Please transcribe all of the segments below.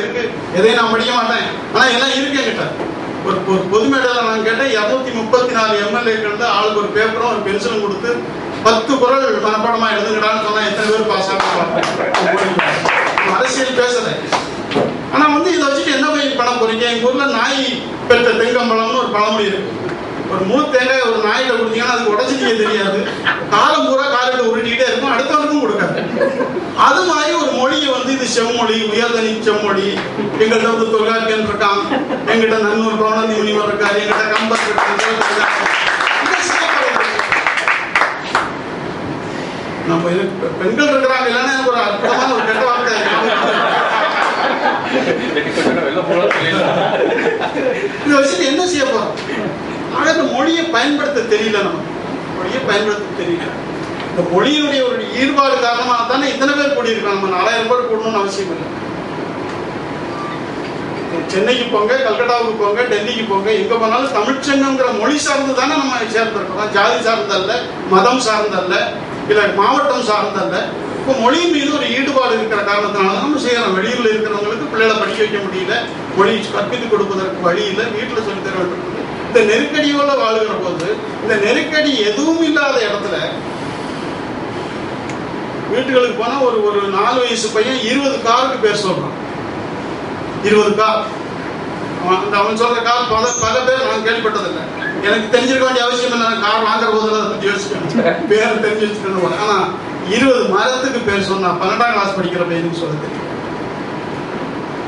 இருக்கு, எதையும் நான் படிக்க மாட்டேன், ஆனால் எல்லாம் இருக்கு என்கிட்ட. ஒரு பொது மேடையில் நான் கேட்டேன், 234 எம்எல்ஏக்கள் தான் ஆளுக்கு ஒரு பேப்பரும் ஒரு பென்சிலும் கொடுத்து 10 குறள் மனப்பாடமா எழுதுங்கடான்னு சொன்னா எத்தனை பேர் பாஸ் ஆகும்? அரசியல் பேசுறேன். ஆனா இதை வச்சுட்டு என்ன போய் பண்ண போறீங்க? எங்க ஊர்ல நாய் பெற்ற தெங்கம்பழம்னு ஒரு பழமொழி இருக்கு. ஒரு முழு தேங்காய் ஒரு நாயில கொடுத்தீங்கன்னா அதுக்கு உடச்சிக்க தெரியாது, காலம் பூரா காலையில உருட்டிக்கிட்டே இருக்கும், அடுத்தவனுக்கும் கொடுக்காது. அது மாதிரி ஒரு மொழியை இது செம்மொழி, உயர்தனி செம்மொழி. எங்கள்கிட்ட தொல்காப்பியன் இருக்கான், எங்கிட்ட நன்னூர் பவனந்தி முனிவர் இருக்காரு, எங்கிட்ட கம்பர் இருக்காங்க. நம்ம பெண்கள் இருக்கிறாங்க, இல்லைன்னா எனக்கு ஒரு அற்புதமான ஒரு கெட்ட வார்த்தை இதை வச்சுட்டு என்ன செய்ய போறோம்? ஆக இந்த மொழியை பயன்படுத்த தெரியல, நம்ம மொழியை பயன்படுத்த தெரியல. இந்த மொழியினுடைய ஒரு ஈடுபாடு காரணமாக தானே இத்தனை பேர் கூடியிருக்கோம். நம்ம 4000 பேர் கூடணும்னு அவசியம் இல்லை. சென்னைக்கு போங்க, கல்கட்டாவுக்கு போங்க, டெல்லிக்கு போங்க, எங்க போனாலும் தமிழ்ச்சங்கம்ங்கிற மொழி சார்ந்து தானே நம்ம சேர்ந்திருக்கிறோம். ஜாதி சார்ந்தல்ல, மதம் சார்ந்தல்ல, இல்ல மாவட்டம் சார்ந்தல்ல. இப்போ மொழி மீது ஒரு ஈடுபாடு இருக்கிற காரணத்தினால நம்ம செய்யறோம். வெளியூர்ல இருக்கிறவங்களுக்கு பிள்ளைகளை படிக்க வைக்க முடியல, மொழி கற்பித்து கொடுப்பதற்கு வழி இல்லை, வீட்டுல சொல்லி தர வேண்டும். இந்த நெருக்கடியோட வாழுகிற போது, இந்த நெருக்கடி எதுவும் இல்லாத இடத்துல வீட்டுகளுக்கு போனா ஒரு 4 வயசு பையன் 20 காருக்கு பேர் சொல்றான். 20 கார். அவன் சொல்ற கார் பல பேர் நான் கேள்விப்பட்டதில்லை. எனக்கு தெரிஞ்சிருக்க வேண்டிய அவசியம் இல்லை. நான் கார் வாங்குற போது அதை பத்தி யோசிக்கணும், பேர் தெரிஞ்சு வச்சுக்கணும். ஆனா 20 மரத்துக்கு பேர் சொன்னா 12ஆம் கிளாஸ் படிக்கிற பையனுக்கு சொல்ல தெரியும்.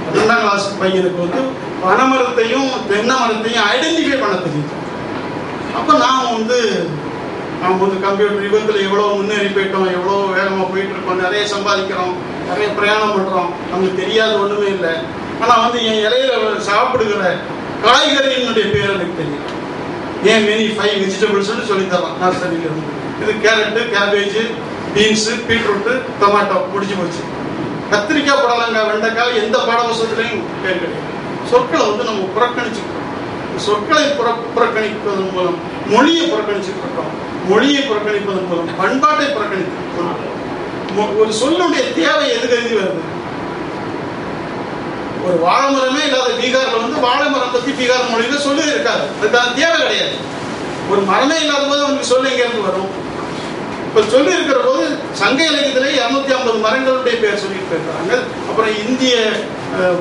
12ஆம் கிளாஸ் பையனுக்கு பனைமரத்தையும் தென்னை மரத்தையும் ஐடென்டிஃபை பண்ண தெரியும். அப்ப நாம் கம்ப்யூட்டர் யுகத்தில் எவ்வளவு முன்னேறி போயிட்டோம், எவ்வளவு வேகமா போயிட்டு இருக்கோம், நிறைய சம்பாதிக்கிறோம், நிறைய பிரயாணம் பண்றோம், நமக்கு தெரியாத ஒண்ணுமே இல்லை. ஆனா என் இலையில சாப்பிடுகிற காய்கறியினுடைய பேர் எனக்கு தெரியும். ஏன் மெனி 5 வெஜிடபிள்ஸ் சொல்லி தரலாம் நர்சரியில இருந்து. இது carrot, cabbage, beans, beetroot, tomato முடிச்சு போச்சு. கத்திரிக்காய், புடலங்காய், வெண்டைக்காய் எந்த பாடபுஸ்தகத்திலையும் பேர் கிடையாது. சொற்களை நம்ம புறக்கணிச்சுக்கிறோம். சொற்களை புறக்கணிப்பதன் மூலம் மொழியை புறக்கணிச்சுக்கிறோம். மொழியை புறக்கணிப்பதன் மூலம் பண்பாட்டை புறக்கணிக்கிறோம். ஒரு சொல்லுடைய தேவை எது கருதி வருது? ஒரு வாழை மரமே இல்லாத பீகார்ல வாழை மரம் பத்தி பீகார் மொழியில சொல்லி இருக்காது, அதுக்கான தேவை கிடையாது. ஒரு மரமே இல்லாத போது அவனுக்கு சொல்லி எங்க இருந்து வரும்? இப்ப சொல்லி இருக்கிற போது சங்க இலக்கியத்திலே 250 மரங்களுடைய பேர் சொல்லிட்டு இருக்காங்க. அப்புறம் இந்திய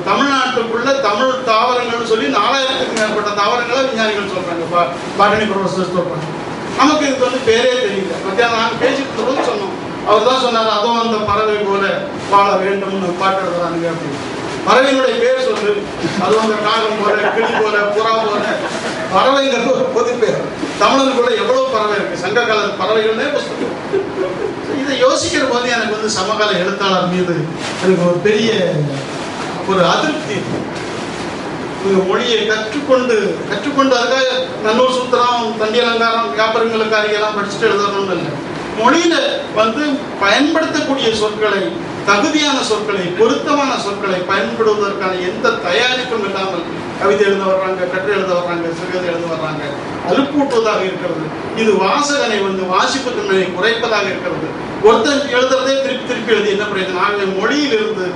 தமிழ்நாட்டுக்குள்ள தமிழ் தாவரங்கள் சொல்லி 4000க்கும் மேற்பட்ட தாவரங்களை விஞ்ஞானிகள் சொல்றாங்க, பாட்டனி ப்ரொஃபசர் சொல்றாங்க. நமக்கு இதுக்கு பேரே தெரியல. மத்தியானம் நாங்கள் பேசிட்டு போது சொன்னோம், அவர் தான் சொன்னார், அதுவும் அந்த பறவை போல வாழ வேண்டும்னு பாட்டு எழுதுறானுங்க அப்படின்னு. பறவையினுடைய பேர் சொல்லு, அதுவும் அந்த காகம் போல, கிளி போல, புறா போல. பறவைங்கிறது ஒரு பொது பேர். தமிழனுக்குள்ள எவ்வளவு பறவை இருக்கு, சங்க கால பறவைகள்னே புத்தகம். இதை யோசிக்கிற போது எனக்கு சமகால எழுத்தாளர் மீது எனக்கு ஒரு பெரிய ஒரு அதிருப்தி. மொழியை கற்றுக்கொண்டு அதுக்காக நல்லூர் சூத்திரம், தண்டி அலங்காரம், வியாபாரங்களுக்காரியெல்லாம் படிச்சுட்டு எழுதணும்னு இல்லை. மொழியில பயன்படுத்தக்கூடிய சொற்களை, தகுதியான சொற்களை, பொருத்தமான சொற்களை பயன்படுவதற்கான எந்த தயாரிப்பும் இல்லாமல் கவிதை எழுத வர்றாங்க, கட்டுரை எழுத வர்றாங்க, சிறுகதை எழுத வர்றாங்க. அலுப்பூட்டுவதாக இருக்கிறது. இது வாசகனை வாசிப்பு தன்மையை குறைப்பதாக இருக்கிறது. ஒருத்தர் எழுதுறதே திருப்பி எழுதி என்ன பிரயோஜனம்? ஆகவே மொழியிலிருந்து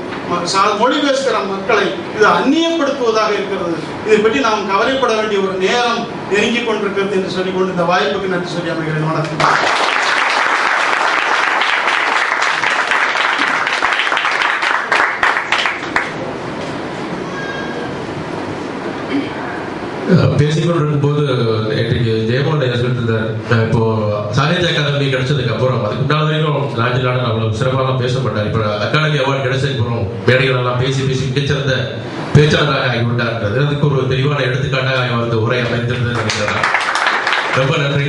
மொழி பேசுகிற மக்களை இது அந்நியப்படுத்துவதாக இருக்கிறது. இதை பற்றி நாம் கவலைப்பட வேண்டிய ஒரு நேரம் நெருங்கி கொண்டிருக்கிறது என்று சொல்லிக்கொண்டு இந்த வாய்ப்புக்கு நன்றி சொல்லி அமைகிறேன். வணக்கம். பேசிக்கொண்டிருக்கும் போது இன்றைக்கு ஜெயமோகன் சொல்லிட்டு இருந்தார், இப்போ சாகித்ய அகாடமி கிடைச்சதுக்கு அப்புறம் அதுக்கு முன்னாடி வரைக்கும் லாஜிலான அவ்வளவு சிறப்பாக பேசப்பட்டார். இப்போ அகாடமி அவார்டு கிடைச்சதுக்கு அப்புறம் மேடைகள் எல்லாம் பேசி மிகச்சிறந்த பேச்சாளராக ஆகிவிட்டார்ன்றது அதுக்கு ஒரு தெளிவான எடுத்துக்காட்டாக வந்து உரை அமைந்திருந்தது நினைக்கிறேன். ரொம்ப நன்றி.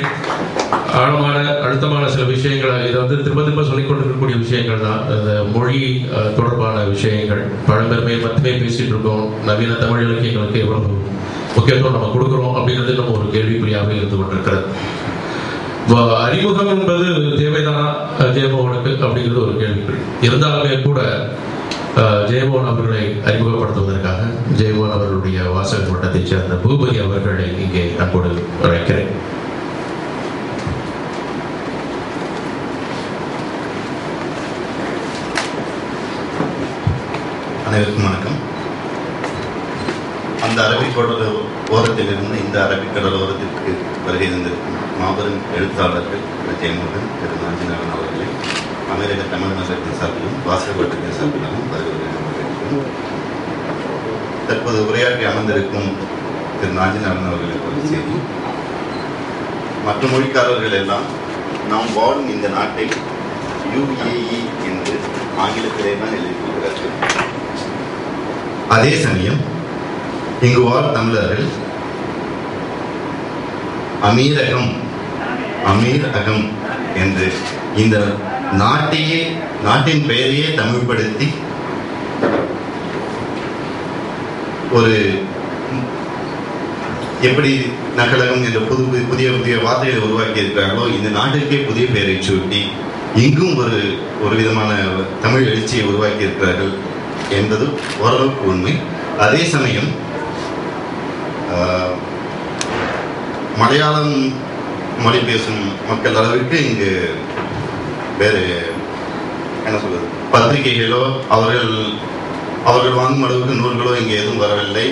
ஆழமான அழுத்தமான சில விஷயங்களை இதை திரும்ப சொல்லிக் கொண்டிருக்கக்கூடிய விஷயங்கள் தான் மொழி தொடர்பான விஷயங்கள். பழம்பெருமையை மட்டுமே பேசிட்டு இருக்கோம். நவீன தமிழ் இலக்கியங்களுக்கு எவ்வளவு முக்கியத்துவம் நம்ம கொடுக்குறோம் அப்படின்றது நம்ம ஒரு கேள்விக்குறியாக இருந்து கொண்டிருக்கிறது. அறிமுகம் என்பது தேவைதானா ஜெயமோகனுக்கு அப்படிங்கிறது ஒரு கேள்விக்குறி. இருந்தாலுமே கூட ஜெயமோகன் அவர்களை அறிமுகப்படுத்துவதற்காக ஜெயமோகன் அவர்களுடைய வாசக மட்டத்தைச் சேர்ந்த பூபதி அவர்களை இங்கே அன்போடு அழைக்கிறேன். அனைவருக்கும் வணக்கம். அந்த அரபிக்கடல் ஓரத்தில் இருந்து இந்த அரபிக்கடல் ஓரத்திற்கு வருகை தந்திருக்கும் மாபெரும் எழுத்தாளர்கள் திரு ஜெயமோகன், திரு நாஞ்சிநாதன் அவர்களை அமெரிக்க தமிழ் நகரத்தின் சார்பிலும் வாசக வட்டத்தின் சார்பிலும் வருகிறேன். தற்போது உரையாற்றி அமர்ந்திருக்கும் திரு நாஞ்சிநாதன் அவர்களுக்கு ஒரு செய்தி. மற்ற மொழிக்காரர்கள் எல்லாம் நாம் வாழும் இந்த நாட்டை UAE என்று ஆங்கிலத்திலே தான் எழுதியிருக்கிறார்கள். அதே சமயம் இங்கு வாழ் தமிழர்கள் அமீர் அகம் என்று இந்த நாட்டின் பெயரையே தமிழ்படுத்தி ஒரு எப்படி நகலகம் என்ற புதிய புதிய வார்த்தைகளை உருவாக்கி இருக்கிறார்களோ இந்த நாட்டிற்கே புதிய பெயரை சூட்டி இங்கும் ஒரு விதமான தமிழ் எழுச்சியை உருவாக்கி இருக்கிறார்கள் என்பது ஓரளவுக்கு உண்மை. அதே சமயம் மலையாளம் மொழி பேசும் மக்கள் அளவிற்கு இங்கு வேறு என்ன சொல்வது, பத்திரிகைகளோ அவர்கள் வாங்கும் அளவுக்கு நூல்களோ இங்கே எதுவும் வரவில்லை.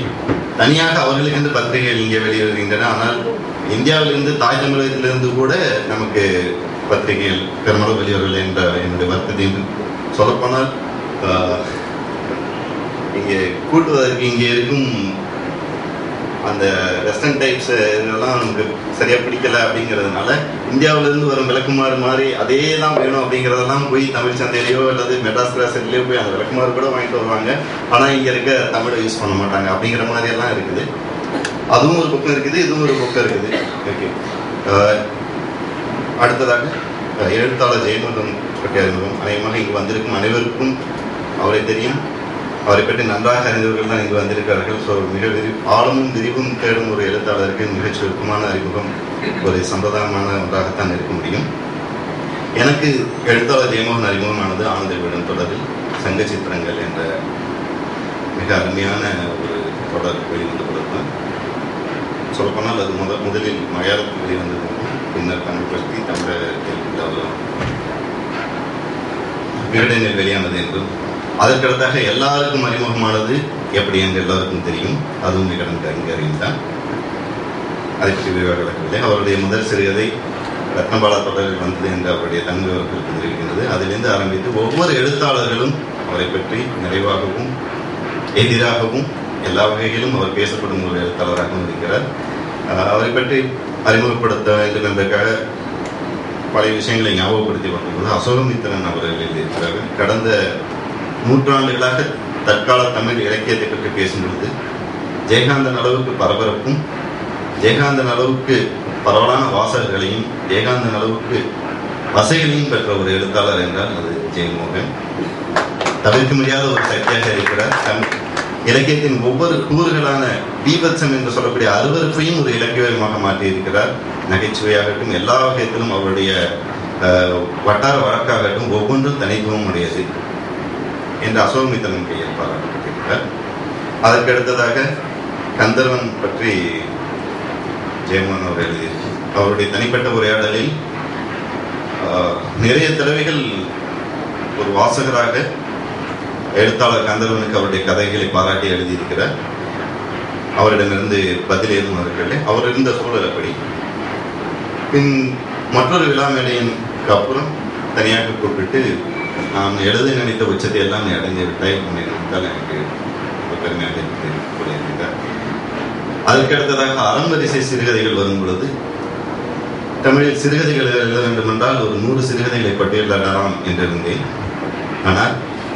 தனியாக அவர்களுக்கு பத்திரிகைகள் இங்கே வெளியிடுகின்றன. ஆனால் இந்தியாவிலிருந்து தாய் தமிழகத்திலிருந்து கூட நமக்கு பத்திரிகைகள் பெருமளவு வெளிவரவில்லை என்ற என்னுடைய வருத்தத்தையும் சொல்லப்போனால் இங்கே கூட்டுவதற்கு இங்கே இருக்கும் அந்த வெஸ்டர்ன் டைப்ஸ் இதெல்லாம் நமக்கு சரியா பிடிக்கல அப்படிங்கிறதுனால இந்தியாவிலிருந்து வரும் விளக்குமாறு மாதிரி அதே தான் வேணும் அப்படிங்கிறதெல்லாம் போய் தமிழ் சந்தையிலையோ அல்லது மெட்ராஸ் கிளாஸ்லையோ போய் அந்த விளக்குமாறு கூட வாங்கிட்டு வருவாங்க. ஆனால் இங்கே இருக்க தமிழை யூஸ் பண்ண மாட்டாங்க அப்படிங்கிற மாதிரி எல்லாம் இருக்குது. அதுவும் ஒரு பக்கம் இருக்குது, இதுவும் ஒரு பக்கம் இருக்குது. ஓகே, அடுத்ததாக எழுத்தாளர் ஜெயமோகன் பற்றி அறிமுகம். அநேகமாக இங்கு வந்திருக்கும் அனைவருக்கும் அவரை தெரியும். அவரை பற்றி நன்றாக அறிந்தவர்கள் தான் இங்கு வந்திருக்கிறார்கள். ஸோ மிக ஆழமும் விரிவும் தேடும் ஒரு எழுத்தாளருக்கு மிகச் சுருக்கமான அறிமுகம் ஒரு சம்பிரதாயமான ஒன்றாகத்தான் இருக்க முடியும். எனக்கு எழுத்தாளர் ஜெயமோகன் அறிமுகமானது ஆனந்தவிடம் தொடரில் சங்க சித்திரங்கள் என்ற மிக அருமையான ஒரு தொடர் வெளிவந்த தொடர். சொல்லப்போனால் அது முதலில் மலையாளத்தில் வெளிவந்தது, பின்னர் தமிழ்படுத்தி தமிழகத்தில் விகடனில் வெளியானது என்றும், அதற்கடுத்தாக எல்லாருக்கும் அறிமுகமானது எப்படி என்று எல்லாருக்கும் தெரியும், அதுவும் விகடன் அறிஞர் தான். அதை பற்றி விரிவாக விளக்கவில்லை. அவருடைய முதல் சிறுகதை ரத்னபாலா தொடரில் வந்தது என்று அவருடைய தன்மை அவர்களுக்கு தெரிவிக்கின்றது. அதிலிருந்து ஆரம்பித்து ஒவ்வொரு எழுத்தாளர்களும் அவரை பற்றி நிறைவாகவும் எதிராகவும் எல்லா வகையிலும் அவர் பேசப்படும் ஒரு எழுத்தாளராகவும் இருக்கிறார். அவரை பற்றி அறிமுகப்படுத்த வேண்டும் என்பதற்காக பழைய விஷயங்களை ஞாபகப்படுத்தி வரும்போது அசோகமித்திரன் அவர்கள் எழுதியிருக்கிறார்கள். கடந்த நூற்றாண்டுகளாக தற்கால தமிழ் இலக்கியத்தை பற்றி பேசும்பொழுது ஜெயகாந்தன் அளவுக்கு பரபரப்பும், ஜெயகாந்தன் அளவுக்கு பரவலான வாசகர்களையும், ஜெயகாந்தன் அளவுக்கு வசைகளையும் பெற்ற ஒரு எழுத்தாளர் என்றால் அது ஜெயமோகன். தவிர்க்க முடியாத ஒரு சக்தியாக இருக்கிறார். இலக்கியத்தின் ஒவ்வொரு கூறுகளான பீபத்சம் என்று சொல்லக்கூடிய அருவருப்பையும் ஒரு இலக்கியமாக மாற்றியிருக்கிறார். நகைச்சுவையாகட்டும் எல்லா வகையத்திலும் அவருடைய வட்டார வழக்காகட்டும் ஒவ்வொன்றும் தனித்துவம் உடையது என்று அசோகமித்திரன் பெயர் பாராட்டப்பட்டிருக்கிறார். அதற்கு அடுத்ததாக கந்தர்வன் பற்றி ஜெயமோகன் அவர் எழுதியிருக்கிறார். அவருடைய தனிப்பட்ட உரையாடலில் நிறைய தடவைகள் ஒரு வாசகராக எழுத்தாளர் கந்தர்வனுக்கு அவருடைய கதைகளை பாராட்டி எழுதியிருக்கிறார். அவரிடமிருந்து பதில் ஏதும் இருக்கவில்லை. அவர் இருந்த சூழல் அப்படி. பின் மற்றொரு விழா மேடையினுக்கு அப்புறம் தனியாக கூப்பிட்டு நான் எழுத நினைத்த உச்சத்தை எல்லாம் நீ அடைந்து விட்டாய், உன்னை நினைத்தால் எனக்கு பெருமையாக கூறியிருக்கிறார். அதற்கடுத்ததாக அறம்பரிசை சிறுகதைகள் வரும் பொழுது தமிழில் சிறுகதைகள் எழுத வேண்டும் என்றால் ஒரு 100 சிறுகதைகளை பட்டியலிடலாம் என்றிருந்தேன். ஆனால்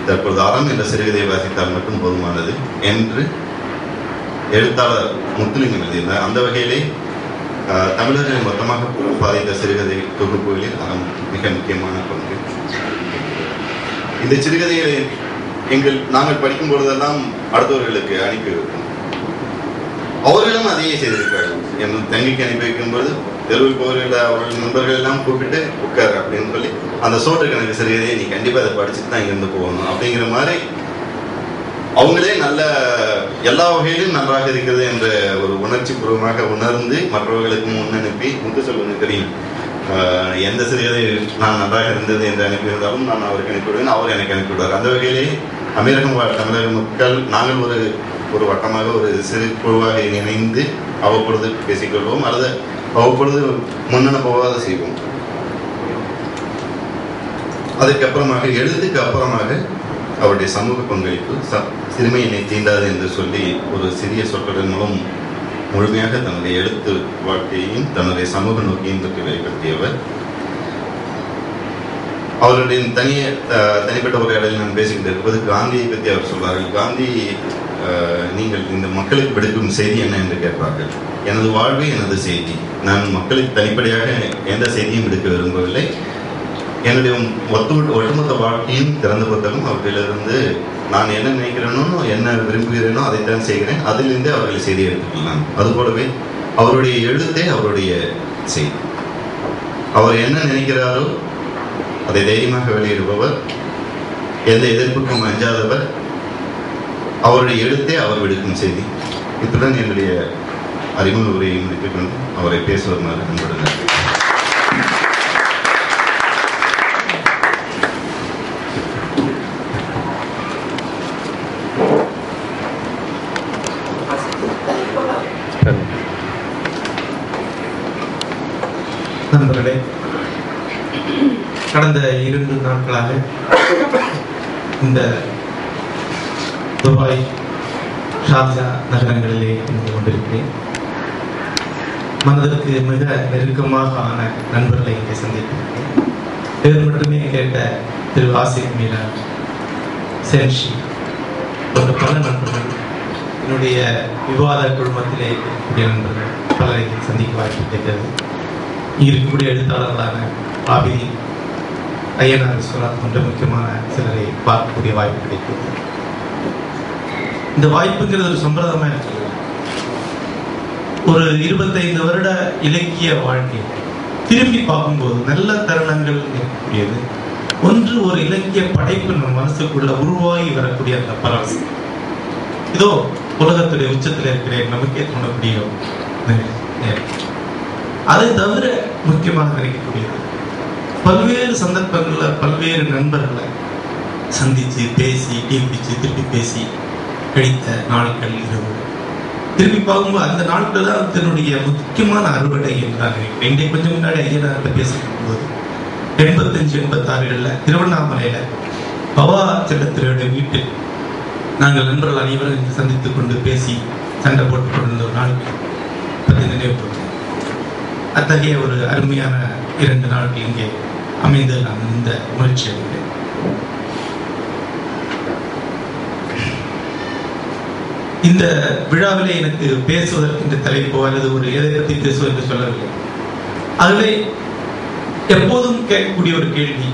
தற்பொழுது அறம் என்ற சிறுகதையை வாசித்தால் மட்டும் போதுமானது என்று எழுத்தாளர் முத்துலிங்கம் எழுதியிருந்தார். அந்த வகையிலே தமிழர்களை மொத்தமாக பாதித்த சிறுகதை தொகுப்புகளில் அறம் மிக முக்கியமான பங்கு. இந்த சிறுகதைகளை நாங்கள் படிக்கும் பொழுதெல்லாம் அடுத்தவர்களுக்கு அனுப்பி வைப்போம். அவர்களும் அதையே செய்திருக்கிறார்கள். என் தங்கிக்கு அனுப்பி வைக்கும்போது தெருவில் போவர்கள் அவர்கள் நண்பர்கள் எல்லாம் கூப்பிட்டு உட்கார் அப்படின்னு சொல்லி அந்த சோற்று கணக்கு சிறுகதையை நீ கண்டிப்பா அதை படிச்சுட்டு தான் இங்கிருந்து போகணும் அப்படிங்கிற மாதிரி அவங்களே நல்ல எல்லா வகையிலும் நன்றாக இருக்கிறது என்ற ஒரு உணர்ச்சி பூர்வமாக உணர்ந்து மற்றவர்களுக்கும் முன்னனுப்பி முத்துச்செல்வனுக்கு தெரியும் எந்த சிறுகதை நான் நன்றாக இருந்தது என்று அனுப்பியிருந்தாலும் நான் அவருக்கு அனுப்பிவிடுவேன், அவர் எனக்கு அனுப்பிவிடுவார். அந்த வகையிலே அமீரகம் தமிழக மக்கள் நாங்கள் ஒரு வட்டமாக ஒரு சிறு குழுவாக இணைந்து அவ்வப்பொழுது பேசிக்கொள்வோம், அல்லது அவ்வப்பொழுது முன்னென போகாத செய்வோம். அதுக்கப்புறமாக எழுத்துக்கு அப்புறமாக அவருடைய சமூக பங்களிப்பு சிறுமை என்னை தீண்டாது என்று சொல்லி ஒரு சிறிய சொற்களின் மூலம் முழுமையாக தன்னுடைய எழுத்து வாழ்க்கையையும் தன்னுடைய சமூக நோக்கியும் பற்றி வெளிப்படுத்தியவர். அவருடைய தனிப்பட்ட உரையாடலில் நான் பேசிக்கிட்டு இருப்பது காந்தியை பற்றி அவர் சொல்வார்கள். காந்தி, நீங்கள் இந்த மக்களுக்கு விடுக்கும் செய்தி என்ன என்று கேட்பார்கள். எனது வாழ்வே எனது செய்தி. நான் மக்களுக்கு தனிப்படையாக எந்த செய்தியும் விடுக்க விரும்பவில்லை. என்னுடைய ஒட்டுமொத்த வாழ்க்கையும் திறந்த புத்தகம். அவர்களிலிருந்து நான் என்ன நினைக்கிறேனோ, என்ன விரும்புகிறேனோ அதைத்தான் செய்கிறேன். அதிலிருந்தே அவர்களை செய்தி எடுத்துக்கலாம். அதுபோலவே அவருடைய எழுத்தே அவருடைய செய்தி. அவர் என்ன நினைக்கிறாரோ அதை தைரியமாக வெளியிடுபவர், எந்த எதிர்ப்புக்கும் அஞ்சாதவர். அவருடைய எழுத்தே அவர் விடுக்கும் செய்தி. இத்துடன் என்னுடைய அறிமுக உரையை முடித்துக் கொண்டு அவரை பேசுவதனால அன்புடன் நண்பர்களே, கடந்த 2 நாட்களாக இந்த துபாய், ஷார்ஜா நகரங்களிலே இருந்து கொண்டிருக்கிறேன். மனதிற்கு மிக நெருக்கமாக ஆன நண்பர்களை இங்கே சந்தித்திருக்கிறேன். பேர் மட்டுமே கேட்ட திரு ஆசிப் மீரா, சென்ஷி போன்ற பல நண்பர்கள், என்னுடைய விவாத குழுமத்திலே இருக்கக்கூடிய நண்பர்கள் பலரை சந்திக்க வாய்ப்பு கிடைத்தது. இருக்கக்கூடிய எழுத்தாளர்களான ஆபிதி, ஐயனார் விஸ்வநாத் போன்ற முக்கியமான சிலரை பார்க்கக்கூடிய வாய்ப்பு கிடைக்கிறது. இந்த வாய்ப்புங்கிறது ஒரு சம்பிரதாயமா இருக்கு. ஒரு 25 வருட இலக்கிய வாழ்க்கை திரும்பி பார்க்கும்போது நல்ல தருணங்கள் இருக்கக்கூடியது. ஒன்று, ஒரு இலக்கிய படைப்பு நம் மனசுக்குள்ள உருவாகி வரக்கூடிய அந்த பரவசம், இதோ உலகத்துடைய உச்சத்தில் இருக்கிறேன் நமக்கே தோணக்கூடிய. அதை தவிர முக்கியமாக நினைக்கக்கூடியது, பல்வேறு சந்தர்ப்பங்களில் பல்வேறு நண்பர்களை சந்திச்சு பேசி கேள்விச்சு திருப்பி பேசி கழித்த நாட்கள், இரவு திருப்பி பார்க்கும்போது அந்த நாட்கள் தான் தன்னுடைய முக்கியமான அறுவடை என்று நான் நினைக்கிறேன். இன்றைக்கு கொஞ்சம் முன்னாடி ஐயனார்கிட்ட பேசிக்கும் போது 85-86 திருவண்ணாமலையில பவா செல்லத்திரையுடைய வீட்டில் நாங்கள் நண்பர்கள் அனைவரும் சந்தித்துக் கொண்டு பேசி சண்டை போட்டுக் கொண்டிருந்த ஒரு நாள் பற்றி நினைவு. அத்தகைய ஒரு அருமையான 2 நாட்கள் இங்கே அமைந்து நான் இந்த முயற்சி அடைகிறேன். இந்த விழாவிலே எனக்கு பேசுவதற்கு இந்த தலைப்போ அல்லது ஒரு எதை பற்றி பேசுவது என்று சொல்லவில்லை. அதிலே எப்போதும் கேட்கக்கூடிய ஒரு கேள்வி,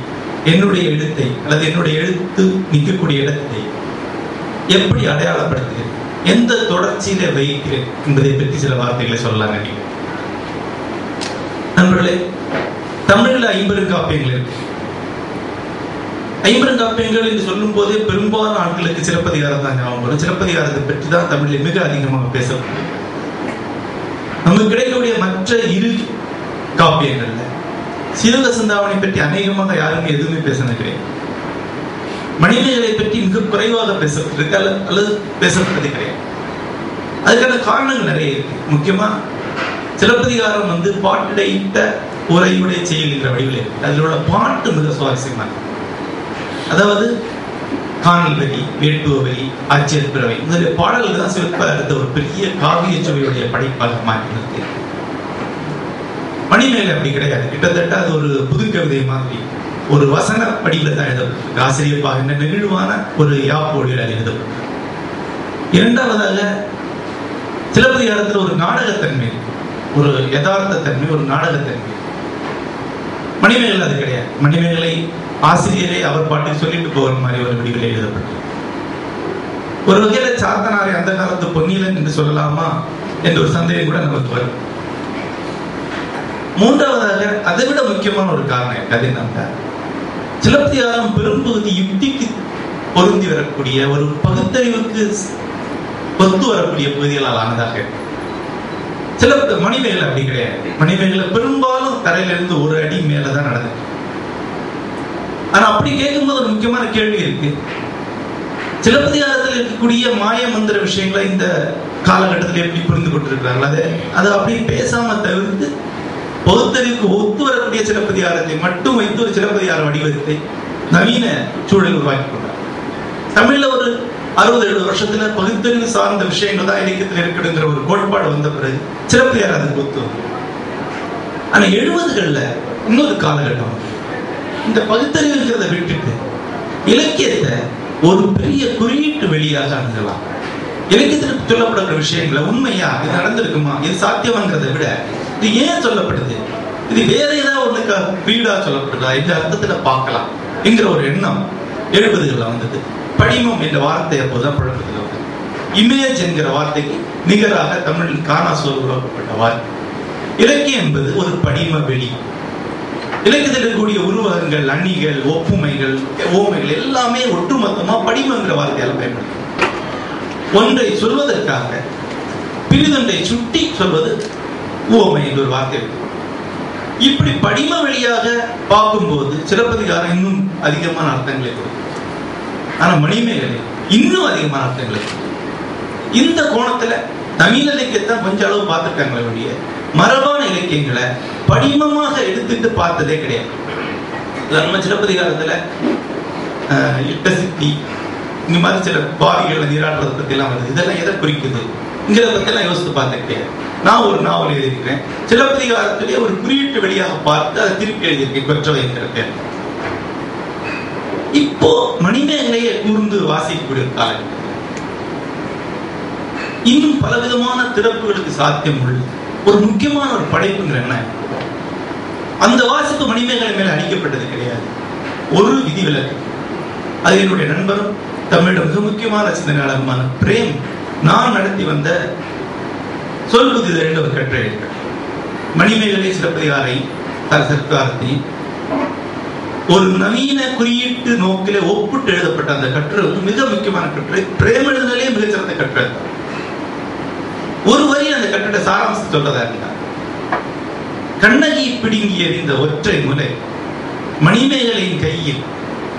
என்னுடைய எழுத்தை அல்லது என்னுடைய எழுத்து நிற்கக்கூடிய இடத்தை எப்படி அடையாளப்படுத்துகிறேன், எந்த தொடர்ச்சியில வைக்கிறேன் என்பதை பற்றி சில வார்த்தைகளை சொல்லலாம். நினைக்கிறேன் நண்பர்களே, தமிழ்ல 50 காப்பியங்கள் இருக்கு. 50 காப்பியங்கள் என்று சொல்லும் போதே பெரும்பாலான ஆட்களுக்கு சிலப்பதிகாரம் தான் ஞாபகம் வரும். சிலப்பதிகாரத்தை பற்றி தான் தமிழில் மிக அதிகமாக பேசப்படும். நமக்கு கிடைக்கக்கூடிய மற்ற 2 காப்பியங்கள்ல சீவக சிந்தாமணி பற்றி அநேகமாக யாருமே எதுவுமே பேசினது கிடையாது. மணிமேகலை பற்றி மிக குறைவாக பேசப்பட்டிருக்கு அல்லது பேசப்பட்டது கிடையாது. அதுக்கான காரணங்கள் நிறைய இருக்கு. முக்கியமா சிலப்பதிகாரம் பாட்டிடையிட்ட உரையுடைய செயல்கிற வடிவில் இருக்கு. அதில் உள்ள பாட்டு மிக சுவாரஸ்யமாக, அதாவது காணல் வரி, வேட்டுவ வரி, ஆட்சியர் பிறவை முதலிய பாடல்கள் தான் சிற்ப அடுத்த ஒரு பெரிய காவிய சுவையுடைய படைப்பாக மாற்றி நிறுத்தி. மணிமேகலை அப்படி கிடையாது. கிட்டத்தட்ட அது ஒரு புது கவிதை மாதிரி ஒரு வசன வடிவில் தான் எழுதப்பட்டிருக்கு. ஆசிரியப்பாக என்ன நெகிழ்வான ஒரு யாப்போடியில் எழுதப்பட்டிருக்கு. இரண்டாவதாக சிலப்பதிகாரத்தில் ஒரு நாடகத்தன்மை இருக்கு, ஒரு யதார்த்த தன்மை, ஒரு நாடகத்தன்மை. மணிமேகலை அது கிடையாது. மணிமேகலை ஆசிரியரே அவர் பாட்டை சொல்லிட்டு போகிற மாதிரி ஒரு வடிவில் எழுதப்பட்டது. ஒரு வகையில சாத்தனாரை அந்த காலத்து பொன்னியலன் என்று சொல்லலாமா என்ற ஒரு சந்தேகம் கூட நமக்கு வரும். மூன்றாவதாக அதை விட முக்கியமான ஒரு காரணம் அது என்னன்னா, சிலப்பதிகாரம் பெரும்பகுதி யுக்திக்கு பொருந்தி வரக்கூடிய ஒரு பகுத்தறிவுக்கு ஒத்து வரக்கூடிய பகுதிகளால் ஆனதாக. சில மணிமேகலை அப்படி கிடையாது. மணிமேகலை பெரும்பாலும் தரையிலிருந்து ஒரு அடி மேலதான் நடந்தது. ஆனா அப்படி கேட்கும்போது ஒரு முக்கியமான கேள்வி இருக்கு, சிலப்பதிகாரத்தில் இருக்கக்கூடிய மாய மந்திர விஷயங்களை இந்த காலகட்டத்தில் எப்படி புரிந்து கொண்டிருக்கிறார்கள், அதை அப்படி பேசாம தவிர்த்து பகுத்தறிவுக்கு ஒத்து வரக்கூடிய சிலப்பதிகாரத்தை மட்டும் வைத்து ஒரு சிலப்பதிகார வடிவத்தை நவீன சூழல் உருவாக்கி கொண்டார். தமிழ்ல ஒரு 60-70 வருஷத்துல பகுத்தறிவு சார்ந்த விஷயங்கள் தான் இலக்கியத்தில் இருக்குங்கிற ஒரு கோட்பாடு வந்த பிறகு சிலப்பதிகாரம் அதுக்கு ஒத்து வரும். ஆனா 70களில் இன்னொரு காலகட்டம், இந்த பகுத்தறிவுங்கிறத விட்டுட்டு இலக்கியத்தை ஒரு பெரிய குறியீட்டு வெளியாக அணுகலாம். இலக்கியத்திற்கு சொல்லப்படுகிற விஷயங்களை உண்மையா இது நடந்திருக்குமா, இது சாத்தியமாங்கிறத விட இது ஏன் சொல்லப்படுது, இது வேற ஏதாவது ஒண்ணுக்கு வீடா சொல்லப்படுதா, இந்த அர்த்தத்துல பார்க்கலாம் என்கிற ஒரு எண்ணம் 70களில் வந்தது. படிமம் என்ற வார்த்தை அப்போதான் புழக்கத்தில் வந்தது. இமேஜ் என்கிற வார்த்தைக்கு நிகராக தமிழில் காணாசோல் உருவாக்கப்பட்ட வார்த்தை. இலக்கியம் என்பது ஒரு படிம வெளி. இலக்கியத்தில் இருக்கக்கூடிய உருவகங்கள், அணிகள், ஒப்புமைகள், ஓமைகள் எல்லாமே ஒட்டுமொத்தமா படிமங்கிற வார்த்தையால் பயன்படுத்தும். ஒன்றை சொல்வதற்காக பிரிதொன்றை சுட்டி சொல்வது உவமை என்ற ஒரு வார்த்தை. இப்படி படிம வழியாக பார்க்கும்போது சிலப்பதிகாரம் இன்னும் அதிகமான அர்த்தங்களை கொடுக்கும். ஆனா மணிமேகலை இன்னும் அதிகமான அர்த்தங்களை கொடுக்கும். இந்த கோணத்துல தமிழ் இலக்கியத்தை கொஞ்ச அளவு பார்த்துருக்காங்களே வழிய மரபான இலக்கியங்களை படிமமாக எடுத்துட்டு பார்த்ததே கிடையாது. நம்ம சிலப்பதிகாரத்துல இட்ட சித்தி இந்த மாதிரி சில பாவிகள் நீராடுறதை பத்தி எல்லாம் வருது. இதெல்லாம் எதை குறிக்குது இங்கிறத பத்தி எல்லாம் யோசித்து பார்த்து கிடையாது. நான் ஒரு நாவல் எழுதியிருக்கிறேன், சிலப்பதிகாரத்திலேயே ஒரு குறியீட்டு வெளியாக பார்த்து அதை திருப்பி எழுதியிருக்கேன் கொற்றவை என்கிற பேர். இப்போ மணிமேகலையை கூர்ந்து வாசிக்கக்கூடிய காலம் இன்னும் பலவிதமான திறப்புகளுக்கு சாத்தியம் உள்ளது. ஒரு முக்கியமான ஒரு படைப்புங்கிற என்ன, அந்த வாசிப்பு மணிமேகலை மேல அளிக்கப்பட்டது கிடையாது. ஒரு விதிவிலக்கு, அது என்னுடைய நண்பரும் தமிழோட மிக முக்கியமான சிந்தனையாளருமான பிரேம் நான் நடத்தி வந்த சொல்வது ஒரு கட்டுரை மணிமேகலை சிலப்பதிகாரத்தையும் ஒரு நவீன குறியீட்டு நோக்கிலே ஒப்பிட்டு எழுதப்பட்ட அந்த கட்டுரை மிக முக்கியமான கட்டுரை. பிரேம் எழுதினாலே மிகச்சிறந்த கட்டுரை. ஒரு வரி அந்த கட்டுரை சாராம்சம் சொல்றதா இருந்தார். கண்ணகி பிடுங்கி எறிந்த ஒற்றை முலை மணிமேகலையின் கையில்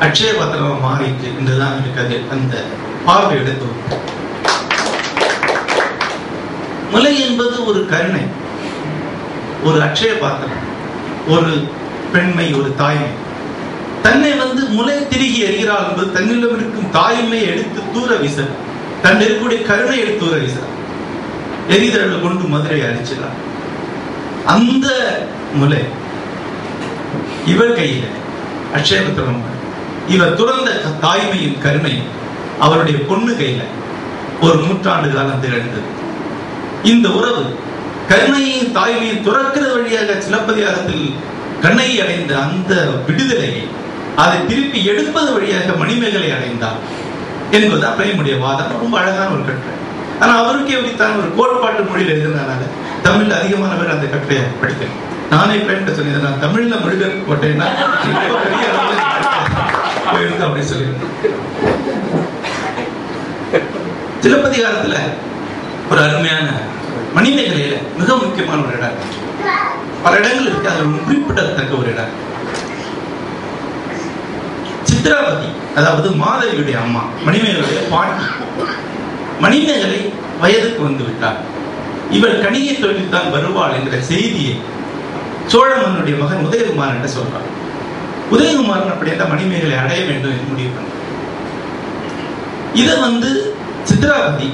அட்சய பாத்திரமா மாறிட்டு என்றுதான் இருக்காது அந்த பார்வை எடுத்து. முலை என்பது ஒரு கருணை, ஒரு அட்சய பாத்திரம், ஒரு பெண்மை, ஒரு தாய்மை. தன்னை முளை திருகி எறிகிறாள் என்பது தன்னிடம் இருக்கும் தாய்மையை எடுத்து தூர வீச, தன் இருக்கக்கூடிய கருணை எடுத்து தூர வீச, எரிதழல் கொண்டு மதுரையை அடிச்சிடார். அந்த முலை இவள் கையில அட்சயபத்திரம், இவர் துறந்த தாய்மையின் கருணை அவருடைய பொண்ணு கையில ஒரு 100 ஆண்டு காலம் திகழ்ந்தது. இந்த உறவு கருணையின் தாய்மையை துறக்கிறது வழியாக சிலப்பதிகாரத்தில் கண்ணகி அடைந்த அந்த விடுதலையை அதை திருப்பி எடுப்பது வழியாக மணிமேகலை அடைந்தார் என்பதுதான் பிரேமுடைய வாதம். ரொம்ப அழகான ஒரு கட்டுரை. ஆனா அவருக்கே எப்படித்தான் ஒரு கோட்பாட்டு மொழியில் எழுதினால தமிழ்ல அதிகமானவர் அந்த கட்டுரையை படித்தேன். நானே பிரேம்கிட்ட சொல்லியிருந்தேன், நான் தமிழ்ல மொழிபெயர்ப்பு போட்டேன்னா பெரிய அளவில் போயிருக்கு அப்படின்னு சொல்லியிருந்தேன். சிலப்பதிகாரத்துல ஒரு அருமையான மணிமேகலையில மிக முக்கியமான ஒரு இடம், பல இடங்கள் இருக்கு, அதுல குறிப்பிடத்தக்க ஒரு இடம் சித்ராவதி, அதாவது மாதவியுடைய அம்மா, மணிமேகலையுடைய பாட்டி. மணிமேகலை வயதுக்கு வந்து விட்டார். இவள் கணிகை தொழில் தான் வருவாள் என்கிற செய்தியை சோழ மன்னனுடைய மகன் உதயகுமார் என்று சொல்றார். உதயகுமாரன் அப்படியே மணிமேகலை அடைய வேண்டும் என்று முடிவு பண்ணார். இதை சித்ராவதி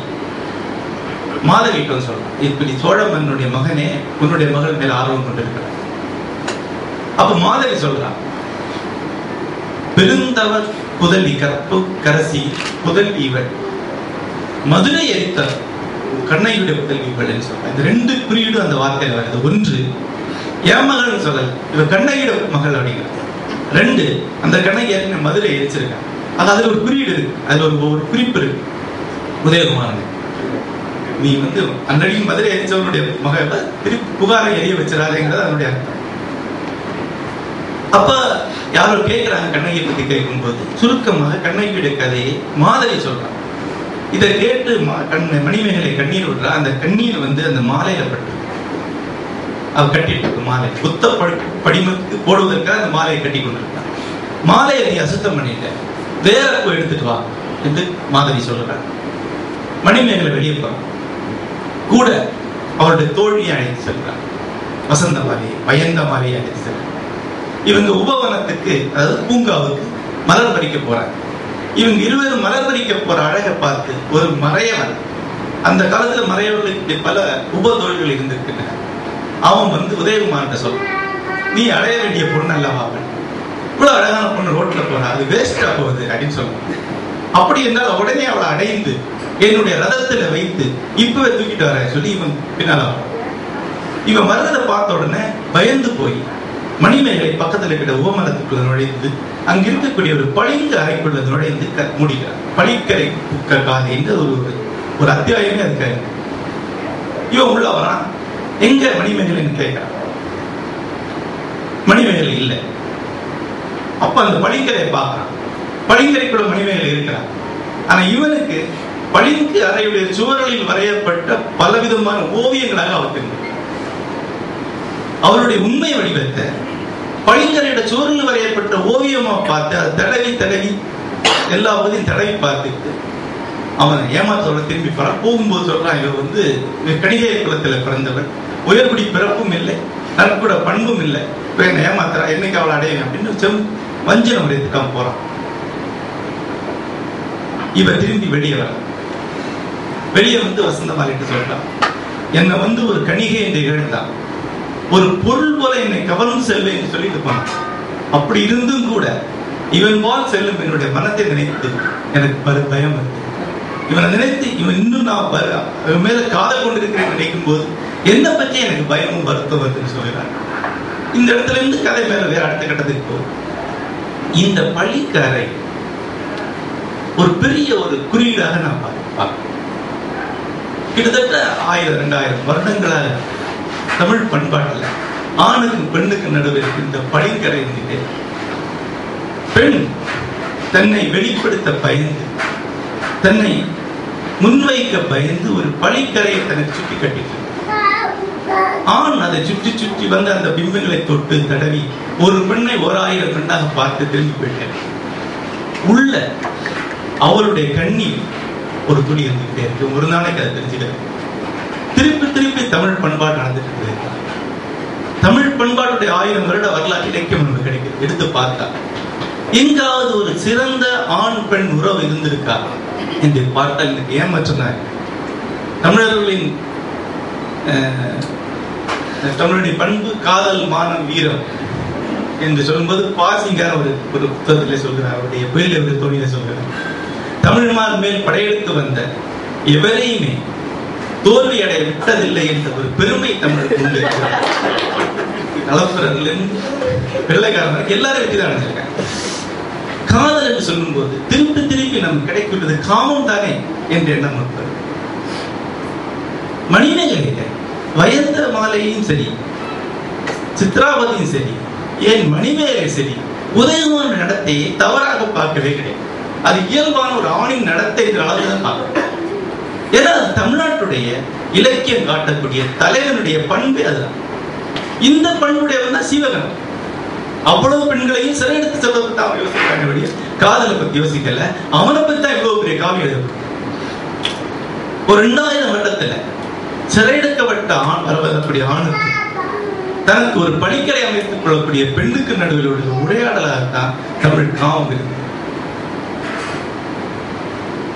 மாதவிட்டு சொல்றான், இப்படி சோழ மன்னனுடைய மகனே உன்னுடைய மகள் மேல ஆர்வம் கொண்டிருக்கிறார். அப்ப மாதவி சொல்றான், பெருந்தவர் புதல்வி கற்பு கரசி புதல்வி இவள், மதுரை எரித்த கண்ணையுடைய புதல்வி இவள் என்று சொல்றான். இந்த 2 குறியீடு அந்த வார்த்தையில வருது. ஒன்று, என் மகள் சொல்லல், இவ கண்ணையோட மகள் அப்படிங்கிறது. 2, அந்த கண்ணகி ஏற்கனவே மதுரை எரிச்சிருக்காங்க. அது அதுல ஒரு குறியீடு இருக்கு, அதுல ஒரு குறிப்பு இருக்கு. உதயகுமாரன், நீ அன்னடியும் மதுரை எரிச்சவனுடைய மகள் திருப்பி புகாரை எரிய வச்சிடாதேங்கிறது அதனுடைய அர்த்தம். அப்ப யாரோ கேட்கிறாங்க கண்ணகியை பத்தி கேட்கும் போது சுருக்கமாக கண்ணகியுடைய கதையை மாதவி சொல்றான். இதை கேட்டு மணிமேகலை கண்ணீர் விடுறா. அந்த கண்ணீர் அந்த மாலையில பட்டு அவ கட்டிட்டு இருக்கு. மாலை புத்த படிமத்துக்கு போடுவதற்காக அந்த மாலையை கட்டி கொண்டிருக்கான். மாலையை நீ அசுத்தம் பண்ணிட்ட, வேற போய் எடுத்துட்டு வா என்று மாதவி சொல்கிறார். மணிமேகலை வெளியே போறார். கூட அவருடைய தோழியை அழைத்து செல்கிறார். வசந்த மாலையை பயந்த மாலையை அழைத்து செல்கிறார். இவங்க உபவனத்துக்கு, அதாவது பூங்காவுக்கு மலர் பறிக்க போறாங்க. இவங்க இருவரும் மலர் பறிக்க போற அழகை பார்த்து ஒரு மறையவன், அந்த காலத்துல மறையவர்களுக்கு பல உபதொழில்கள் இருந்திருக்கின்றன, அவன் வந்து உதயகுமார்கிட்ட சொல்றான், நீ அடைய வேண்டிய பொண்ணு அல்லவா அவன், இவ்வளவு அழகான பொண்ணு ரோட்ல போறா, அது வேஸ்டா போகுது அப்படின்னு சொல்லுவாங்க. அப்படி என்றால் உடனே அவளை அடைந்து என்னுடைய ரதத்துல வைத்து இப்பவே தூக்கிட்டு வர சொல்லி இவன் பின்னால இவன் வர்றதை பார்த்த உடனே பயந்து போய் மணிமேகலை பக்கத்துல இருக்கிற உபமரத்துக்குள்ள நுழைந்து அங்க இருக்கக்கூடிய ஒரு பளிங்கு அறைக்குள்ள நுழைந்து முடிக்கிறார். பளிக்கரை காதை என்ற ஒரு அத்தியாயமே அதுக்காக. இவன் உள்ள வரான். எங்க மணிமேகலைன்னு கேட்கிறான். மணிமேகலை இல்லை. அப்ப அந்த பளிங்கரையை பார்க்கிறான். பளிங்கரைக்குள்ள மணிமேகலை இருக்கிறான். ஆனா இவனுக்கு பளிங்கு அறையுடைய சுவர்களில் வரையப்பட்ட பலவிதமான ஓவியங்களாக அவருக்கு அவருடைய உண்மை வடிவத்தை பளிங்கரையோட சுவரில் வரையப்பட்ட ஓவியமா பார்த்து அதை தடவி தடவி எல்லா பகுதியும் தடவி பார்த்துட்டு அவன் ஏமாத்தோட திரும்பி போறான். போகும்போது சொல்றான், இவன் வந்து கணிகை குலத்துல பிறந்தவன், உயர்குடி பிறப்பும் இல்லை, நற்குட பண்பும் இல்லை, என்ன ஏமாத்துறா, என்னைக்கு அவளை அடையும் அப்படின்னு வஞ்சனம் உரைத்துக்காம போறான். இவன் திரும்பி வெளியே வர, வெளியே வந்து வசந்த மாலைட்டு சொல்றான், என்னை வந்து ஒரு கணிகை என்று இழந்தான், ஒரு பொருள் போல என்னை கவர்ந்து செல்வேன் என்று சொல்லிட்டு போனான். அப்படி இருந்தும் கூட இவன் போல் செல்லும் என்னுடைய மனத்தை நினைத்து எனக்கு பயம் வருது. இவனை நினைத்து இவன் இன்னும் நான் இவன் மேல காதல் கொண்டிருக்கிறேன் நினைக்கும் போது என்னை பற்றி எனக்கு பயமும் வருத்தம் வருதுன்னு சொல்கிறார். இந்த இடத்துல இருந்து கதை மேல வேற அடுத்த கட்டத்துக்கு போகுது. இந்த பள்ளிக்கரை ஒரு பெரிய ஒரு குறியீடாக நான் பார்க்கிறேன். கிட்டத்தட்ட 1000-2000 வருடங்களாக தமிழ் பண்பாட்டில் ஆணுக்கும் பெண்ணுக்கு நடுவில் இந்த பளிங்கரை இருந்தது. பெண் தன்னை வெளிப்படுத்த பயந்து, தன்னை முன்வைக்க பயந்து ஒரு பளிக்கரையை தனக்கு சுற்றி கட்டிட்டு, ஆண் அதை சுற்றி சுற்றி வந்து அந்த பிம்பங்களை தொட்டு தடவி ஒரு பெண்ணை 1000 பெண்ணாக பார்த்து திரும்பி போயிட்டேன். உள்ள அவளுடைய கண்ணீர் ஒரு துளி இருந்துகிட்டே இருக்கு. ஒரு நாளைக்கு அதை தெரிஞ்சுக்கிறது. திருப்பி திருப்பி தமிழ் பண்பாடு நடந்துட்டு இருக்கு. தமிழ் பண்பாட்டுடைய 1000 வருட வரலாற்று இலக்கியம் நமக்கு கிடைக்குது. எடுத்து பார்த்தா எங்காவது ஒரு சிறந்த ஆண் பெண் உறவு இருந்திருக்கா என்று பார்த்தால் எனக்கு ஏமாற்றினார். தமிழர்களின் தமிழுடைய பண்பு காதல் மானம் வீரம் என்று சொல்லும்போது பாசிங்கார ஒரு புத்தகத்திலே சொல்கிறார், அவருடைய புயல் ஒரு தோணியில சொல்கிறார், தமிழ்மார் மேல் படையெடுத்து வந்த எவரையுமே தோல்வி அடைய விட்டதில்லை என்ற ஒரு பெருமை தமிழுக்கு உண்டு. கலப்புரர்லேருந்து வெள்ளைக்காரர்கள் எல்லாரும் வெற்றிதான் அடைஞ்சிருக்காங்க. காதல் என்று சொல்லும் போது திருப்பி திருப்பி நமக்கு கிடைக்கிறது காமம் தானே என்ற எண்ணம் இருப்பது. மணிமேகலை வயந்த மாலையும் சரி, சித்ராவதியும் சரி, ஏன் மணிமேகலை சரி, உதயமான நடத்தையை தவறாக பார்க்கவே கிடையாது. அது இயல்பான ஒரு ஆணின் நடத்தை என்ற அளவுதான் பார்க்கணும். ஏன்னா தமிழ்நாட்டுடைய இலக்கியம் காட்டக்கூடிய தலைவனுடைய பண்பு அதுதான். இந்த பண்புடையவன் தான் சிவகன். அவ்வளவு பெண்களையும் சிறையெடுத்து செல்வதற்கு தான் அவன் யோசிக்கிறாங்க, காதலை பத்தி யோசிக்கல. அவனை பத்தி தான் இவ்வளவு பெரிய காவியம் எழுதப்படும். ஒரு 2000 வருடத்துல சிறையெடுக்கப்பட்ட ஆண் வரக்கூடிய ஆணுக்கு தனக்கு ஒரு பளிக்கரை அமைத்துக் கொள்ளக்கூடிய பெண்ணுக்கு நடுவில் உள்ள உரையாடலாகத்தான் தமிழ் காவம் இருக்கு.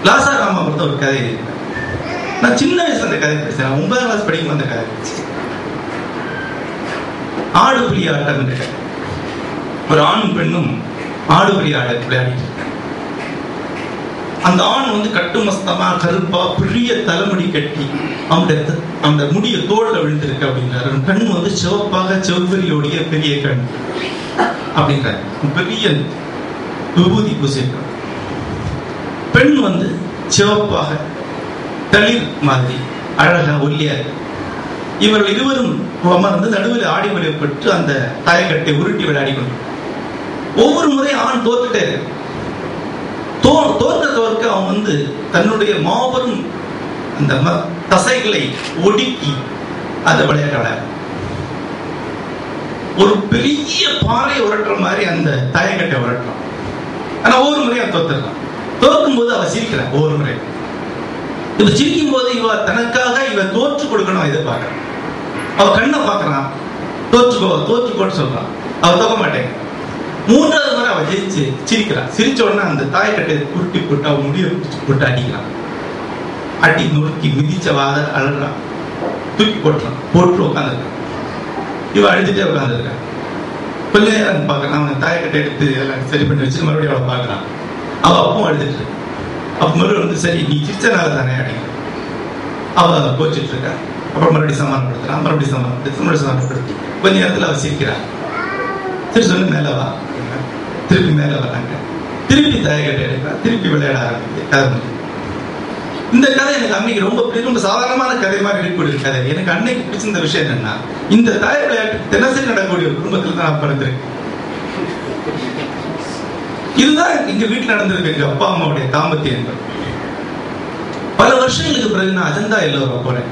லாசா ராமாபுரத்தை ஒரு கதை இருக்கு. நான் சின்ன வயசுல அந்த கதை பேசுறேன். 9ஆம் கிளாஸ் படிக்கும் அந்த கதை. ஆடு புலி ஆட்டம் என்ற கதை. ஒரு ஆணும் பெண்ணும் ஆடு புலி ஆட விளையாடிட்டு இருக்காங்க. அந்த ஆண் வந்து கட்டுமஸ்தமா கருப்பா பெரிய தலைமுடி கட்டி அந்த முடிய தோல்ல விழுந்திருக்கு அப்படின்றாரு. கண் வந்து சிவப்பாக செவ்வரியோடைய பெரிய கண் அப்படின்றாரு. பெரிய விபூதி பூசிருக்காங்க. பெண் வந்து சிவப்பாக தளிர் மாதிரி அழகா ஒல்லியா இருக்கு. இவர்கள் இருவரும் அமர்ந்து நடுவில் ஆடி விளையாட்டு அந்த தாயக்கட்டை உருட்டி விளையாடி கொண்டு ஒவ்வொரு முறை ஆண் தோத்துட்டே இருக்கு. தோற்க அவன் வந்து தன்னுடைய மாபெரும் அந்த தசைகளை ஒடுக்கி அதை விளையாட ஒரு பெரிய பாறை உரட்டுற மாதிரி அந்த தாயக்கட்டை உரட்டுறான். ஆனா ஒவ்வொரு முறையும் தோத்துறான். தோற்கும் போது அவ சிரிக்கிறான் ஒவ்வொரு முறை. இவ சிரிக்கும் போது இவ தனக்காக இவ தோற்று கொடுக்கணும் எதிர்பார்க்கறான். அவ கண்ணை பார்க்கறான், தோற்றுக்கோன்னு சொல்றான். அவ தோக்க மாட்டேங்க. மூன்றாவது முறை அவ ஜெயிச்சு சிரிக்கிறான். சிரிச்ச உடனே அந்த தாயக்கட்டை உருட்டி போட்டு அவ முடிய போட்டு அடிக்கிறான். அடி நொறுக்கி மிதிச்ச வாத அழுறான், தூக்கி போட்டு உட்காந்துருக்கான். இவ அழுதுட்டே உட்காந்துருக்கான். கொஞ்ச நேரம் பார்க்கறான். அவன் தாயக்கட்டை எடுத்து எல்லாம் சரி பண்ணி வச்சு மறுபடியும் அவளை பார்க்கறான். அவ அப்பவும் அழுதுட்டு இருக்கு. அப்ப மறுபடியும் வந்து சரி நீ சிரிச்சனால தானே அடிக்க. அவ கோச்சிட்டு இருக்கா. அப்புறம் மறுபடியும் சமாதானப்படுத்துறான். மறுபடியும் சமாதானப்படுத்தி கொஞ்ச நேரத்துல அவ சிரிக்கிறான். சரி சொல்லு மேல வா. திருப்பி மேல வராங்க. திருப்பி தாயக்கட்டை எடுக்கிறான். திருப்பி விளையாட ஆரம்பிக்குது. கதை. இந்த கதை எனக்கு அன்னைக்கு ரொம்ப சாதாரணமான கதை மாதிரி இருக்கக்கூடிய கதை. எனக்கு அன்னைக்கு பிடிச்சிருந்த விஷயம் என்னன்னா, இந்த தாய விளையாட்டு தினசரி நடக்கக்கூடிய ஒரு குடும்பத்துல தான் நான் பிறந்திருக்கேன். இதுதான் எங்க வீட்டுல நடந்திருக்கு. எங்க அப்பா அம்மாவுடைய தாம்பத்தியம் என்பது. பல வருஷங்களுக்கு பிறகு நான் அஜந்தா எல்லோரா போறேன்.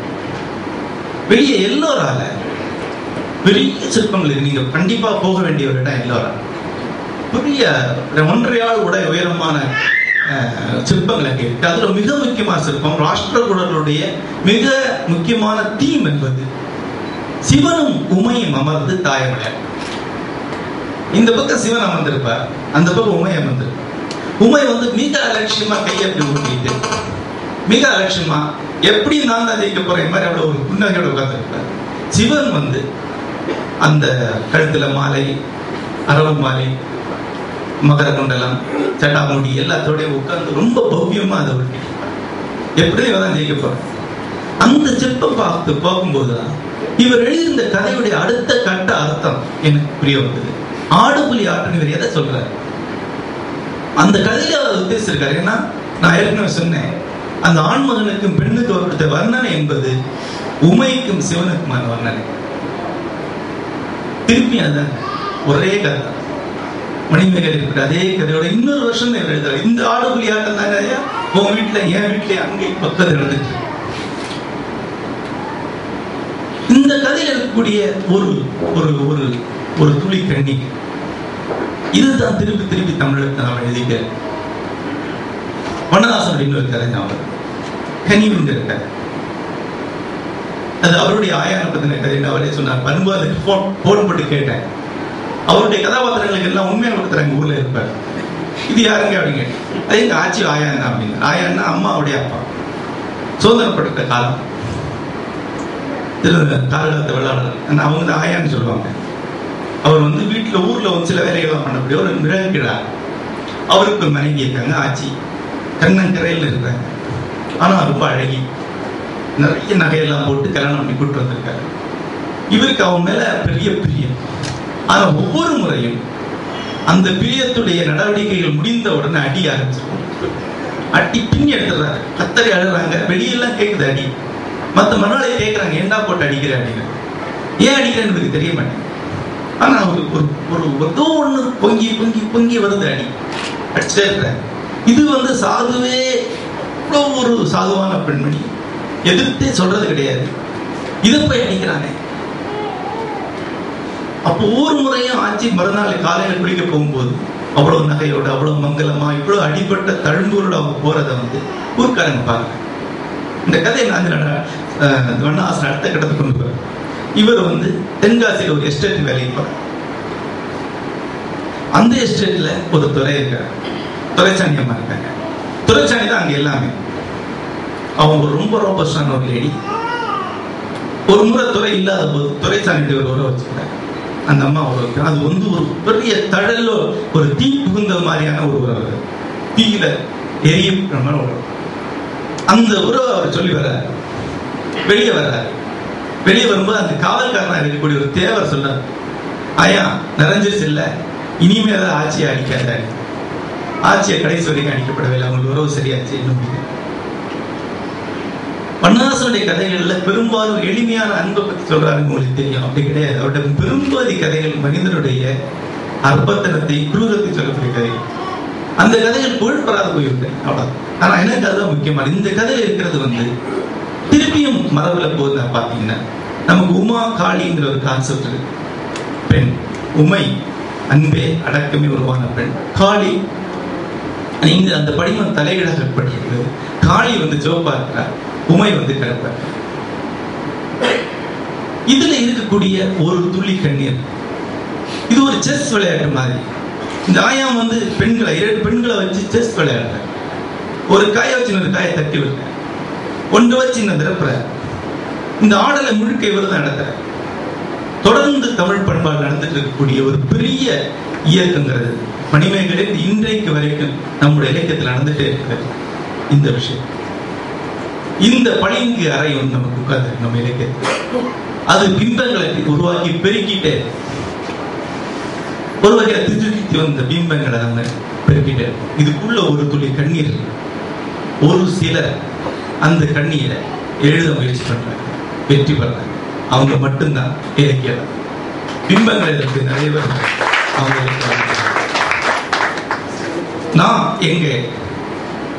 வெளியே எல்லோரால பெரிய சிற்பங்கள் இருக்கு. நீங்க கண்டிப்பா போக வேண்டிய ஒரு இடம் எல்லோரா. பெரிய 1.5 ஆள் உயரமான சிற்பங்கள் அங்கே இருக்கு. அதுல மிக முக்கியமான சிற்பம் ராஷ்டிரகூடர்களுடைய மிக முக்கியமான தீம் என்பது சிவனும் உமையும் அமர்ந்து தாய விளையாட்டு. இந்த பக்கம் சிவன் அமர்ந்திருப்பார், அந்த பக்கம் உமை அமர்ந்திருப்பார். உமை வந்து மிக அலட்சியமா கையை அப்படி ஊட்டிட்டு மிக அலட்சியமா எப்படி நான் தான் ஜெயிக்க போறேன் மாதிரி அவ்வளவு ஒரு புன்னகையோட உட்கார்ந்துருப்பார். சிவன் வந்து அந்த கழுத்துல மாலை, அரவு மாலை, மகர குண்டலம், சட்டாமுடி எல்லாத்தோடய உட்கார்ந்து ரொம்ப பவ்யமா அதை விட்டு எப்படி இவதான் ஜெயிக்க போறேன். அந்த சிற்பம் பார்த்து போகும்போதுதான் இவர் எழுதியிருந்த கதையுடைய அடுத்த கட்ட அர்த்தம் எனக்கு புரிய வந்தது. ஆடுபுலி ஆட்டம் இவர் எதை சொல்றாரு, அந்த கதையில அவர் உத்தேசிச்சிருக்காரு. ஏன்னா நான் ஏற்கனவே சொன்னேன், அந்த ஆண்மகனுக்கும் பெண்ணுக்கு அவருடைய வர்ணனை என்பது உமைக்கும் சிவனுக்குமான வர்ணனை. திருப்பி அதுதான் ஒரே கதை. மணிமேகலை இருக்கிற அதே கதையோட இன்னொரு வருஷம் தான் எழுதுறாரு. இந்த ஆடுபுலி ஆட்டம் தாங்க உன் வீட்டுல என் வீட்டுல அங்கே பக்கத்தில் எழுதிட்டு. இந்த கதையில் இருக்கக்கூடிய ஒரு ஒரு ஒரு ஒரு துளி கண்ணி இதுதான் திருப்பி திருப்பி தமிழுக்கு நாம் எழுதிக்க. வண்ணதாசன் இன்னொரு கதை ஞாபகம், கனிவுண்டு இருக்காரு. அது அவருடைய ஆயான பத்தின கதை. அவரே சொன்னார். வரும்போது அதுக்கு போன் போட்டு கேட்டேன். அவருடைய கதாபாத்திரங்களுக்கு எல்லாம் உண்மையான ஒருத்தர் ஊர்ல இருப்பார். இது யாருங்க அப்படிங்க. அது எங்க ஆட்சி ஆயாண்ணா அப்படிங்க. ஆயாண்ணா அம்மாவுடைய அப்பா. சுதந்திரப்பட்ட காலம் காலகாலத்தை விளையாடல் அவங்க தான் ஆயான்னு சொல்லுவாங்க. அவர் வந்து வீட்டுல ஊர்ல வந்து சில வேலைகள்லாம் பண்ணக்கூடிய ஒரு மிளகிழார். அவருக்கு ஒரு மனைவி இருக்காங்க, ஆட்சி. கண்ணங்கரையில் இருக்காங்க. ஆனா ரொம்ப அழகி, நிறைய நகையெல்லாம் போட்டு கல்யாணம் பண்ணி கூட்டு வந்திருக்காரு. இவருக்கு அவன் மேல பெரிய பிரியம். ஆனா ஒவ்வொரு முறையும் அந்த பிரியத்துடைய நடவடிக்கைகள் முடிந்த உடனே அடி ஆரம்பிச்சிருக்கும். அடி பின்னி எடுத்துறாரு. கத்தரி அழுறாங்க. வெளியெல்லாம் கேட்குது அடி. மற்ற மறுநாளே கேட்கறாங்க, என்ன போட்டு அடிக்கிற அப்படின்னு. ஏன் அடிக்கிறேன்னு எனக்கு தெரிய மாட்டேங்குது. ஆனா ஒரு ஒரு ஏதோ ஒண்ணு பொங்கி பொங்கி பொங்கி வருது. அடி அடிச்சுட்டே இருக்கிற. இது வந்து சாதுவே இவ்வளவு ஒரு சாதுவான பெண்மணி எதிர்த்தே சொல்றது கிடையாது. இதை போய் அடிக்கிறாங்க. அப்போ ஒவ்வொரு முறையும் ஆட்சி மறுநாள் காலையில குளிக்க போகும்போது அவ்வளவு நகையோட அவ்வளவு மங்கலமா இவ்வளவு அடிப்பட்ட தழும்புகளோட அவங்க போறதை வந்து ஊர்க்காரங்க பாருங்க. இந்த கதையை நான் வண்ணாசன் அடுத்த கட்டத்துக்கு கொண்டு போறேன். இவர் வந்து தென்காசியில் ஒரு எஸ்டேட் வேலைக்கு போறார். அந்த எஸ்டேட்ல ஒரு துறை இருக்காரு. துறைச்சாணி அம்மா இருக்காங்க. துறைச்சாணி தான் அங்க எல்லாமே. அவங்க ரொம்ப ரோபஸ்டான ஒரு லேடி. ஒரு முறை துறை இல்லாத போது துறைச்சாணி ஒரு உறவு வச்சுக்கிறாங்க. அந்த அம்மா உறவு அது வந்து ஒரு பெரிய தடல்ல ஒரு தீ புகுந்த மாதிரியான ஒரு உறவு. தீயில எரியும் உறவு. அந்த உறவை அவர் சொல்லி வர்றாரு. வெளியே வர்றாரு. வெளியே வரும்போது அந்த காவல்காரனா இருக்கக்கூடிய ஒரு தேவர் சொல்றாரு, ஆயா நிறைஞ்சிருச்சு இல்ல, இனிமேதான் ஆட்சியை அடிக்காத. ஆட்சியை கடைசி வரைக்கும் அடிக்கப்படவில்லை. அவங்களுக்கு உறவு சரியாச்சு. இன்னும் வண்ணதாசனுடைய கதைகள்ல பெரும்பாலும் எளிமையான அன்பை பத்தி சொல்றாரு. உங்களுக்கு தெரியும், அப்படி கிடையாது. அவருடைய பெரும்பாதி கதைகள் மனிதனுடைய அற்பத்தனத்தை, குரூரத்தை சொல்லக்கூடிய கதைகள். அந்த கதைகள் புகழ்பெறாத போயிருந்தேன் அவ்வளவு. ஆனா எனக்கு அதுதான் முக்கியமான. இந்த கதை இருக்கிறது வந்து திருப்பியும் மரபுல போகுது. பாத்தீங்கன்னா நமக்கு உமா காளிங்கிற ஒரு கான்செப்ட் இருக்கு. பெண் உமை, அன்பே அடக்கமே உருவான பெண். காளி இங்க அந்த படிமம் தலையிடப்பட்டிருக்கிறது. காளி வந்து சிவப்பா இருக்கா, உமை வந்து கருப்பா. இதுல இருக்கக்கூடிய ஒரு துளி கண்ணீர், இது ஒரு செஸ் விளையாட்டு மாதிரி. இந்த ஆயாம் வந்து பெண்களை, 2 பெண்களை வச்சு செஸ் விளையாடுற, ஒரு காயை வச்சு ஒரு காயை தட்டி விடுற, ஒன்று வச்சு இந்த நிரப்புற. இந்த ஆடலை முழுக்க இவர் தான் நடத்துற. தொடர்ந்து தமிழ் பண்பாடு நடந்துட்டு இருக்கக்கூடிய ஒரு பெரிய இயக்கங்கிறது மணிமேகலை இன்றைக்கு வரைக்கும் நம்முடைய இலக்கியத்தில் நடந்துட்டே இருக்கிறது. இந்த விஷயம், இந்த பளிங்கு அறை ஒன்று நமக்கு உட்கார்ந்து நம்ம இலக்கியத்தில், அது பிம்பங்களை உருவாக்கி பெருக்கிட்டே, ஒரு வகையில திருத்தி வந்த பிம்பங்களை நம்ம பெருக்கிட்டே. இதுக்குள்ள ஒரு துளி கண்ணீர், ஒரு சிலர் அந்த கண்ணீரை எழுத முயற்சி பண்றாங்க, வெற்றி பண்றாங்க. அவங்க மட்டும்தான் இலக்கியம். பிம்பங்கள் இருக்கு நிறைய பேர். அவங்க நான் எங்க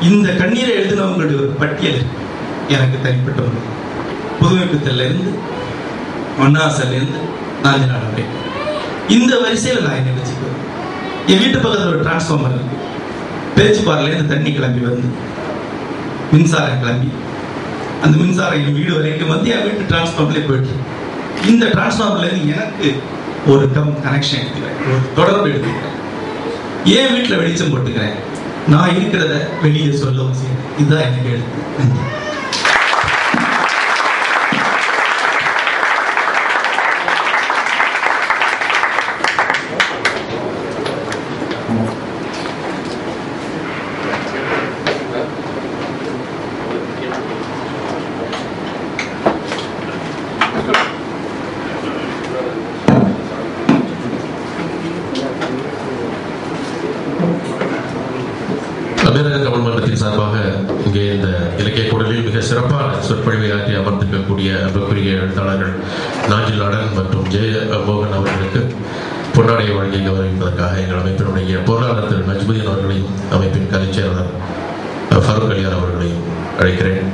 இந்த கண்ணீரை எழுதினவங்களுடைய ஒரு பட்டியல் எனக்கு தனிப்பட்ட ஒன்று. புதுமைப்பித்தல்ல இருந்து, மண்ணாசல்ல இருந்து, நாஞ்சிநாடு வரை இந்த வரிசையில் நான் என்ன வச்சுக்குவேன். என் வீட்டு பக்கத்தில் ஒரு டிரான்ஸ்ஃபார்மர் இருக்கு. பேச்சுப்பாறையிலேருந்து தண்ணி கிளம்பி வந்து மின்சாரம் கிளம்பி அந்த மின்சாரம் என் வீடு வரைக்கும் வந்து என் வீட்டு டிரான்ஸ்ஃபார்மர்லேயே போயிட்டு, இந்த டிரான்ஸ்ஃபார்மர்லேருந்து எனக்கு ஒரு கனெக்ஷன் எடுத்துக்கிறேன், ஒரு தொடர்பு எடுத்துக்கிறேன். ஏன் வீட்டில் வெளிச்சம் போட்டுக்கிறேன், நான் இருக்கிறத வெளியே சொல்லவும் செய்யறேன். இதுதான் எனக்கு எழுத்து. அமீரக தமிழ் மன்றத்தின் சார்பாக இங்கே இந்த இலக்கிய கூடலில் மிக சிறப்பான சொற்பொழிவை ஆற்றி அமர்ந்திருக்கக்கூடிய அன்புக்குரிய எழுத்தாளர்கள் நாஞ்சிநாடன் மற்றும் மோகன் அவர்களுக்கு பொன்னாடையை வழங்கி கௌரவிப்பதற்காக எங்கள் அமைப்பினுடைய பொருளாளர் திரு நஜ்முதீன் அவர்களையும் அமைப்பின் கலைச் செயலாளர் ஃபரூக் அலியார் அவர்களையும் அழைக்கிறேன்.